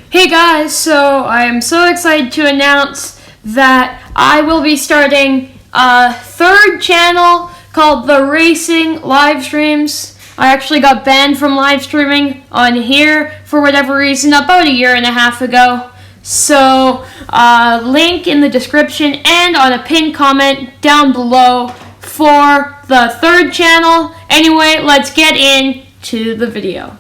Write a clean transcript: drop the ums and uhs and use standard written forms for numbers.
Hey guys, so I am so excited to announce that I will be starting a third channel called The Racing Live Streams. I actually got banned from live streaming on here for whatever reason about a year and a half ago. So, link in the description and on a pinned comment down below for the third channel. Anyway, let's get into the video.